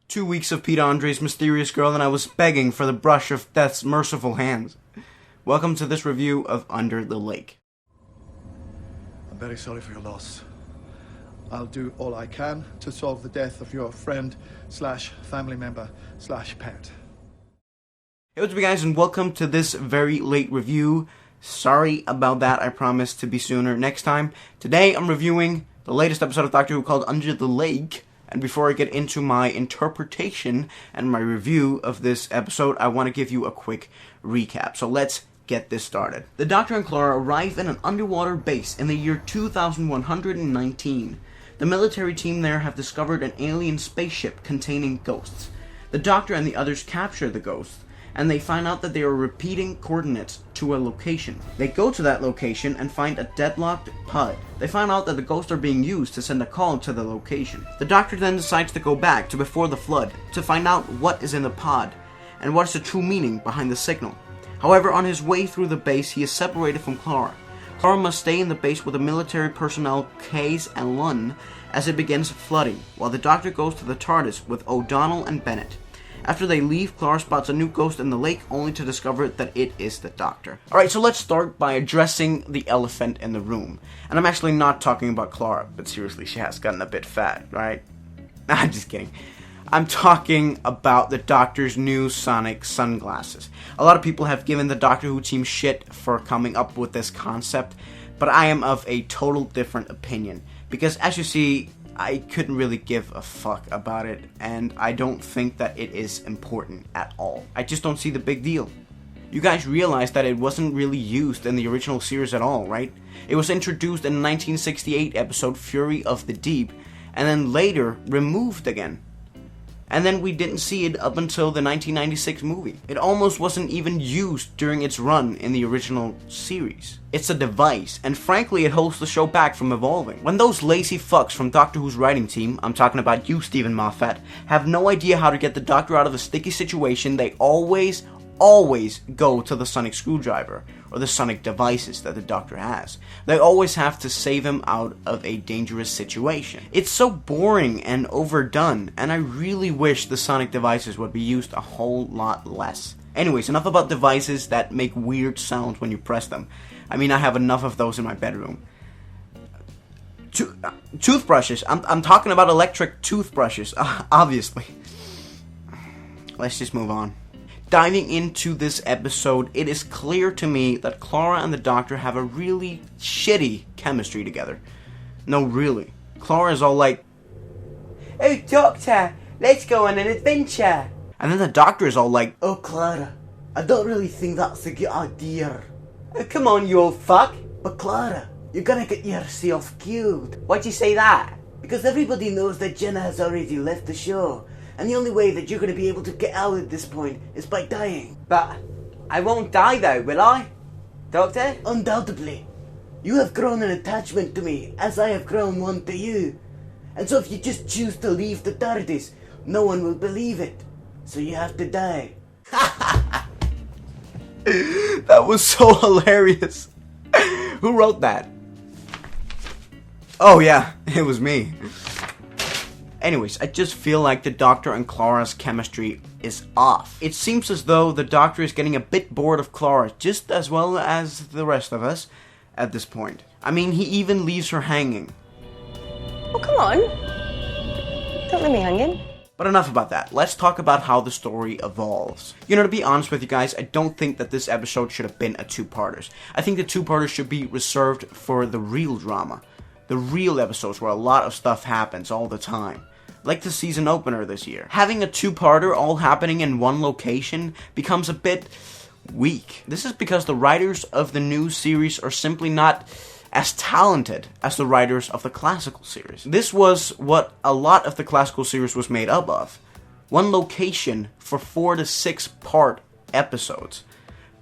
2 weeks of Pete Andre's Mysterious Girl and I was begging for the brush of death's merciful hands. Welcome to this review of Under the Lake. I'm very sorry for your loss. I'll do all I can to solve the death of your friend slash family member slash pet. Hey, what's up guys, and welcome to this very late review. Sorry about that, I promise to be sooner next time. Today I'm reviewing the latest episode of Doctor Who called Under the Lake. And before I get into my interpretation and my review of this episode, I want to give you a quick recap. So let's get this started. The Doctor and Clara arrive in an underwater base in the year 2119. The military team there have discovered an alien spaceship containing ghosts. The Doctor and the others capture the ghosts, and they find out that they are repeating coordinates to a location. They go to that location and find a deadlocked pod. They find out that the ghosts are being used to send a call to the location. The Doctor then decides to go back to before the flood to find out what is in the pod and what is the true meaning behind the signal. However, on his way through the base, he is separated from Clara. Clara must stay in the base with the military personnel Case and Lunn as it begins flooding, while the Doctor goes to the TARDIS with O'Donnell and Bennett. After they leave, Clara spots a new ghost in the lake, only to discover that it is the Doctor. Alright, so let's start by addressing the elephant in the room. And I'm actually not talking about Clara, but seriously, she has gotten a bit fat, right? I'm just kidding. I'm talking about the Doctor's new sonic sunglasses. A lot of people have given the Doctor Who team shit for coming up with this concept, but I am of a total different opinion. Because as you see, I couldn't really give a fuck about it, and I don't think that it is important at all. I just don't see the big deal. You guys realize that it wasn't really used in the original series at all, right? It was introduced in the 1968 episode Fury of the Deep, and then later removed again. And then we didn't see it up until the 1996 movie. It almost wasn't even used during its run in the original series. It's a device, and frankly it holds the show back from evolving. When those lazy fucks from Doctor Who's writing team, I'm talking about you Stephen Moffat, have no idea how to get the Doctor out of a sticky situation, they always go to the sonic screwdriver, or the sonic devices that the Doctor has. They always have to save him out of a dangerous situation. It's so boring and overdone, and I really wish the sonic devices would be used a whole lot less. Anyways, enough about devices that make weird sounds when you press them. I mean, I have enough of those in my bedroom. Toothbrushes. I'm talking about electric toothbrushes, obviously. Let's just move on. Diving into this episode, it is clear to me that Clara and the Doctor have a really shitty chemistry together. No, really. Clara is all like, "Oh, Doctor, let's go on an adventure." And then the Doctor is all like, "Oh, Clara, I don't really think that's a good idea." "Oh, come on, you old fuck." "But Clara, you're gonna get yourself killed." "Why'd you say that?" "Because everybody knows that Jenna has already left the show. And the only way that you're going to be able to get out at this point is by dying." "But I won't die though, will I, Doctor?" "Undoubtedly. You have grown an attachment to me, as I have grown one to you. And so if you just choose to leave the TARDIS, no one will believe it. So you have to die." That was so hilarious. Who wrote that? Oh yeah, it was me. Anyways, I just feel like the Doctor and Clara's chemistry is off. It seems as though the Doctor is getting a bit bored of Clara, just as well as the rest of us at this point. I mean, he even leaves her hanging. Oh, come on. Don't leave me hanging. But enough about that. Let's talk about how the story evolves. You know, to be honest with you guys, I don't think that this episode should have been a two-parters. I think the two-parters should be reserved for the real drama. The real episodes where a lot of stuff happens all the time. Like the season opener this year. Having a two-parter all happening in one location becomes a bit weak. This is because the writers of the new series are simply not as talented as the writers of the classical series. This was what a lot of the classical series was made up of. One location for 4 to 6 part episodes.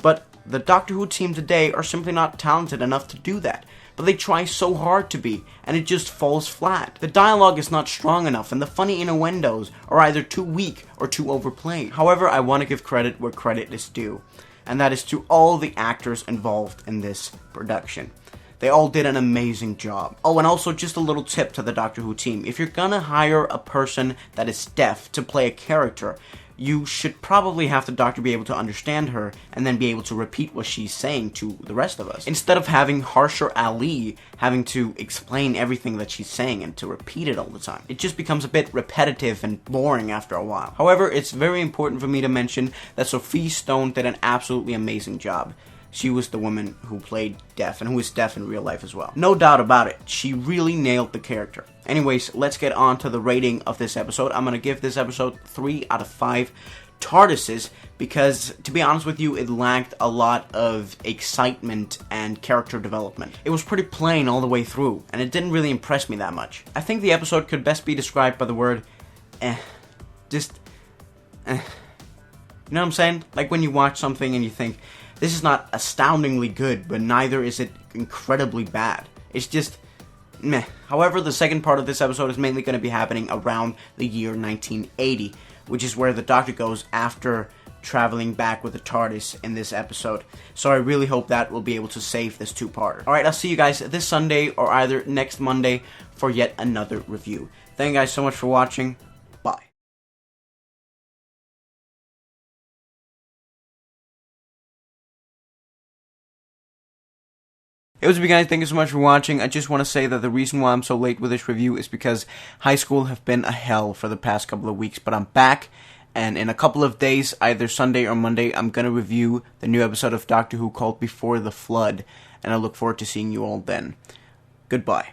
But the Doctor Who team today are simply not talented enough to do that. But they try so hard to be, and it just falls flat. The dialogue is not strong enough, and the funny innuendos are either too weak or too overplayed. However, I want to give credit where credit is due, and that is to all the actors involved in this production. They all did an amazing job. Oh, and also just a little tip to the Doctor Who team. If you're gonna hire a person that is deaf to play a character, you should probably have the Doctor be able to understand her and then be able to repeat what she's saying to the rest of us. Instead of having Harsher Ali having to explain everything that she's saying and to repeat it all the time. It just becomes a bit repetitive and boring after a while. However, it's very important for me to mention that Sophie Stone did an absolutely amazing job. She was the woman who played deaf and who is deaf in real life as well. No doubt about it, she really nailed the character. Anyways, let's get on to the rating of this episode. I'm going to give this episode 3 out of 5 TARDISes because, to be honest with you, it lacked a lot of excitement and character development. It was pretty plain all the way through, and it didn't really impress me that much. I think the episode could best be described by the word just You know what I'm saying? Like when you watch something and you think, this is not astoundingly good, but neither is it incredibly bad. It's just meh. However, the second part of this episode is mainly going to be happening around the year 1980, which is where the Doctor goes after traveling back with the TARDIS in this episode. So I really hope that we'll be able to save this two-parter. Alright, I'll see you guys this Sunday or either next Monday for yet another review. Thank you guys so much for watching. Bye. Hey, what's up, you guys? Thank you so much for watching. I just want to say that the reason why I'm so late with this review is because high school have been a hell for the past couple of weeks, but I'm back, and in a couple of days, either Sunday or Monday, I'm going to review the new episode of Doctor Who called Before the Flood, and I look forward to seeing you all then. Goodbye.